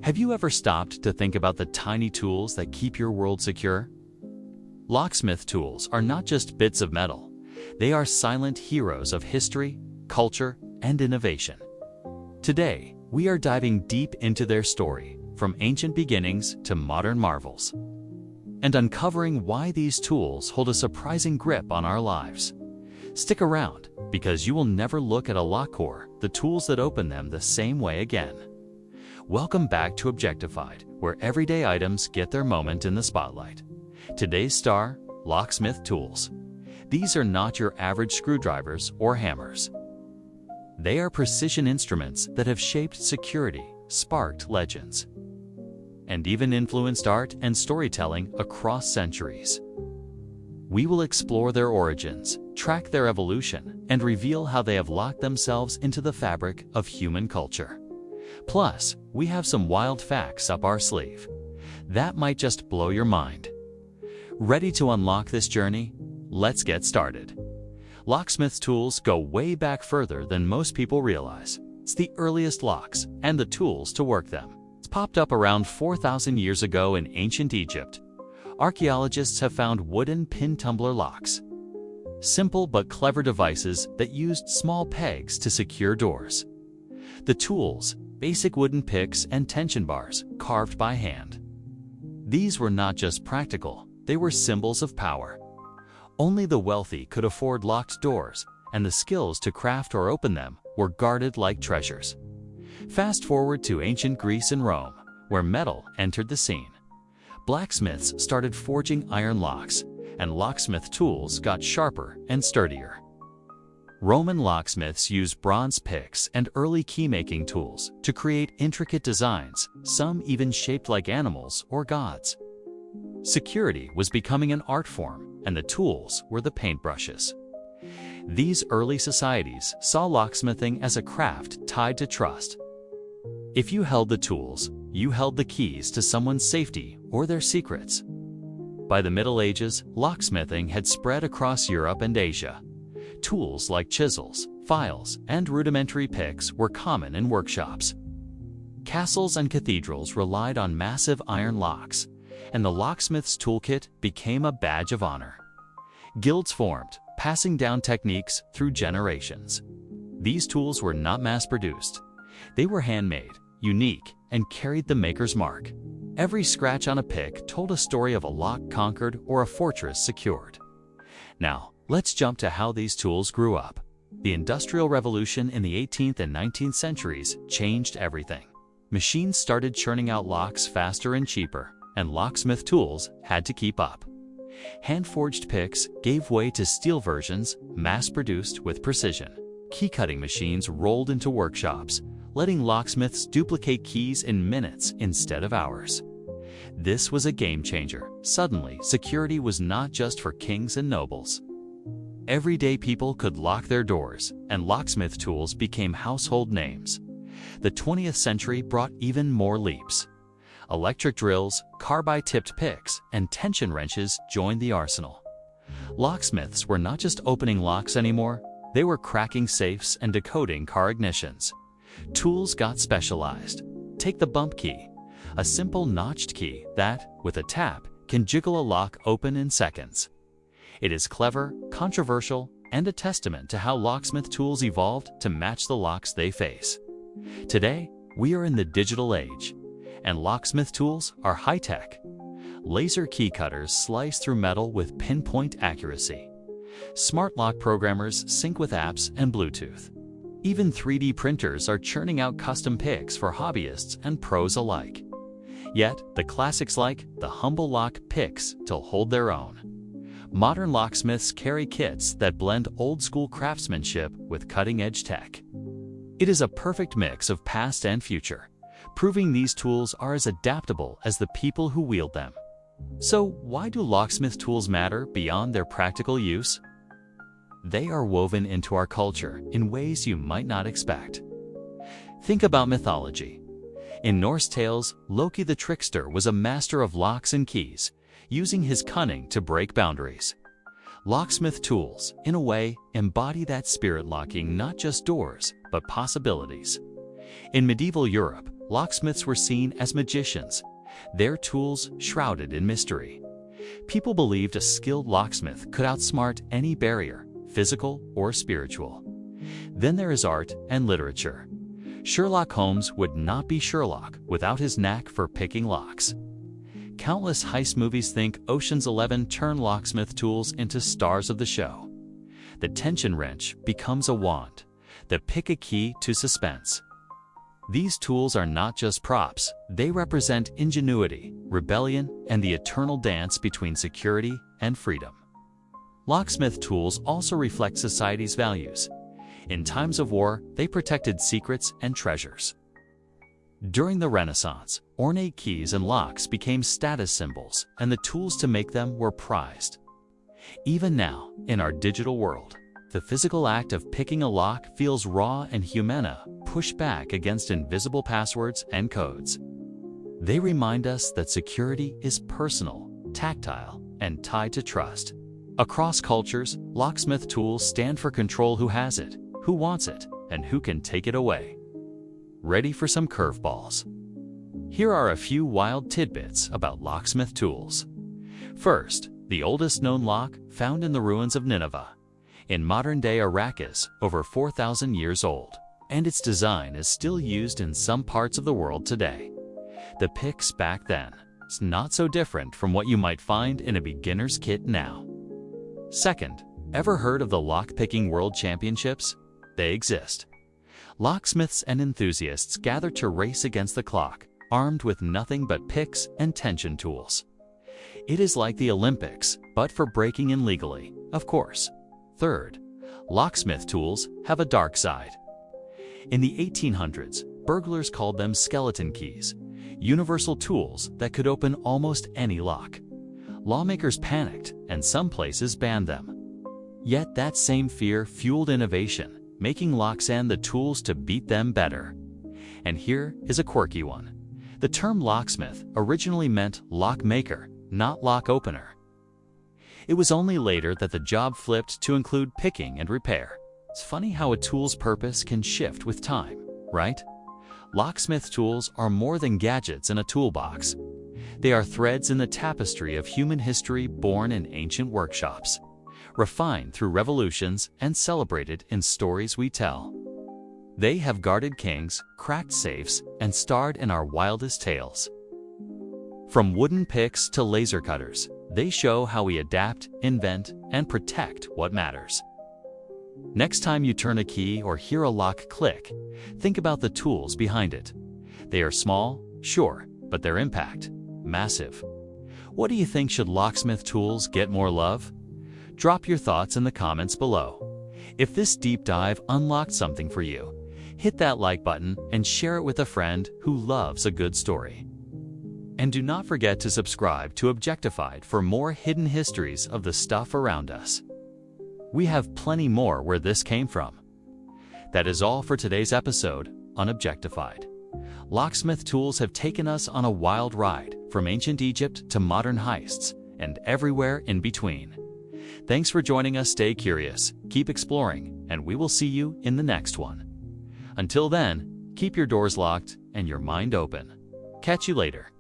Have you ever stopped to think about the tiny tools that keep your world secure? Locksmith tools are not just bits of metal. They are silent heroes of history, culture, and innovation. Today, we are diving deep into their story, from ancient beginnings to modern marvels, and uncovering why these tools hold a surprising grip on our lives. Stick around, because you will never look at a lock or the tools that open them the same way again. Welcome back to Objectified, where everyday items get their moment in the spotlight. Today's star, locksmith tools. These are not your average screwdrivers or hammers. They are precision instruments that have shaped security, sparked legends, and even influenced art and storytelling across centuries. We will explore their origins, track their evolution, and reveal how they have locked themselves into the fabric of human culture. Plus, we have some wild facts up our sleeve that might just blow your mind. Ready to unlock this journey? Let's get started. Locksmith tools go way back further than most people realize. It's the earliest locks and the tools to work them. It's popped up around 4,000 years ago in ancient Egypt. Archaeologists have found wooden pin tumbler locks, simple but clever devices that used small pegs to secure doors. The tools, basic wooden picks and tension bars carved by hand. These were not just practical, they were symbols of power. Only the wealthy could afford locked doors, and the skills to craft or open them were guarded like treasures. Fast forward to ancient Greece and Rome, where metal entered the scene. Blacksmiths started forging iron locks, and locksmith tools got sharper and sturdier. Roman locksmiths used bronze picks and early key-making tools to create intricate designs, some even shaped like animals or gods. Security was becoming an art form, and the tools were the paintbrushes. These early societies saw locksmithing as a craft tied to trust. If you held the tools, you held the keys to someone's safety or their secrets. By the Middle Ages, locksmithing had spread across Europe and Asia. Tools like chisels, files, and rudimentary picks were common in workshops. Castles and cathedrals relied on massive iron locks, and the locksmith's toolkit became a badge of honor. Guilds formed, passing down techniques through generations. These tools were not mass-produced. They were handmade, unique, and carried the maker's mark. Every scratch on a pick told a story of a lock conquered or a fortress secured. Now, let's jump to how these tools grew up. The Industrial Revolution in the 18th and 19th centuries changed everything. Machines started churning out locks faster and cheaper, and locksmith tools had to keep up. Hand-forged picks gave way to steel versions, mass-produced with precision. Key-cutting machines rolled into workshops, letting locksmiths duplicate keys in minutes instead of hours. This was a game-changer. Suddenly, security was not just for kings and nobles. Everyday people could lock their doors, and locksmith tools became household names. The 20th century brought even more leaps. Electric drills, carbide-tipped picks, and tension wrenches joined the arsenal. Locksmiths were not just opening locks anymore, they were cracking safes and decoding car ignitions. Tools got specialized. Take the bump key, a simple notched key that, with a tap, can jiggle a lock open in seconds. It is clever, controversial, and a testament to how locksmith tools evolved to match the locks they face. Today, we are in the digital age, and locksmith tools are high-tech. Laser key cutters slice through metal with pinpoint accuracy. Smart lock programmers sync with apps and Bluetooth. Even 3D printers are churning out custom picks for hobbyists and pros alike. Yet, the classics like the humble lock picks still hold their own. Modern locksmiths carry kits that blend old-school craftsmanship with cutting-edge tech. It is a perfect mix of past and future, proving these tools are as adaptable as the people who wield them. So, why do locksmith tools matter beyond their practical use? They are woven into our culture in ways you might not expect. Think about mythology. In Norse tales, Loki the trickster was a master of locks and keys, using his cunning to break boundaries. Locksmith tools, in a way, embody that spirit, locking not just doors, but possibilities. In medieval Europe, locksmiths were seen as magicians, their tools shrouded in mystery. People believed a skilled locksmith could outsmart any barrier, physical or spiritual. Then there is art and literature. Sherlock Holmes would not be Sherlock without his knack for picking locks. Countless heist movies think Ocean's 11 turn locksmith tools into stars of the show. The tension wrench becomes a wand, the pick a key to suspense. These tools are not just props, they represent ingenuity, rebellion, and the eternal dance between security and freedom. Locksmith tools also reflect society's values. In times of war, they protected secrets and treasures. During the Renaissance, ornate keys and locks became status symbols, and the tools to make them were prized. Even now, in our digital world, the physical act of picking a lock feels raw and humana, pushed back against invisible passwords and codes. They remind us that security is personal, tactile, and tied to trust. Across cultures, locksmith tools stand for control: who has it, who wants it, and who can take it away. Ready for some curveballs? Here are a few wild tidbits about locksmith tools. First, the oldest known lock found in the ruins of Nineveh, in modern-day Arrakis, over 4,000 years old, and its design is still used in some parts of the world today. The picks back then is not so different from what you might find in a beginner's kit now. Second, ever heard of the lock-picking world championships? They exist. Locksmiths and enthusiasts gather to race against the clock, armed with nothing but picks and tension tools. It is like the Olympics, but for breaking in legally, of course. Third, locksmith tools have a dark side. In the 1800s, burglars called them skeleton keys, universal tools that could open almost any lock. Lawmakers panicked, and some places banned them. Yet that same fear fueled innovation, making locks and the tools to beat them better. And here is a quirky one. The term locksmith originally meant lock maker, not lock opener. It was only later that the job flipped to include picking and repair. It's funny how a tool's purpose can shift with time, right? Locksmith tools are more than gadgets in a toolbox. They are threads in the tapestry of human history, born in ancient workshops, refined through revolutions, and celebrated in stories we tell. They have guarded kings, cracked safes, and starred in our wildest tales. From wooden picks to laser cutters, they show how we adapt, invent, and protect what matters. Next time you turn a key or hear a lock click, think about the tools behind it. They are small, sure, but their impact, massive. What do you think? Should locksmith tools get more love? Drop your thoughts in the comments below. If this deep dive unlocked something for you, hit that like button and share it with a friend who loves a good story. And do not forget to subscribe to Objectified for more hidden histories of the stuff around us. We have plenty more where this came from. That is all for today's episode on Objectified. Locksmith tools have taken us on a wild ride, from ancient Egypt to modern heists, and everywhere in between. Thanks for joining us. Stay curious, keep exploring, and we will see you in the next one. Until then, keep your doors locked and your mind open. Catch you later.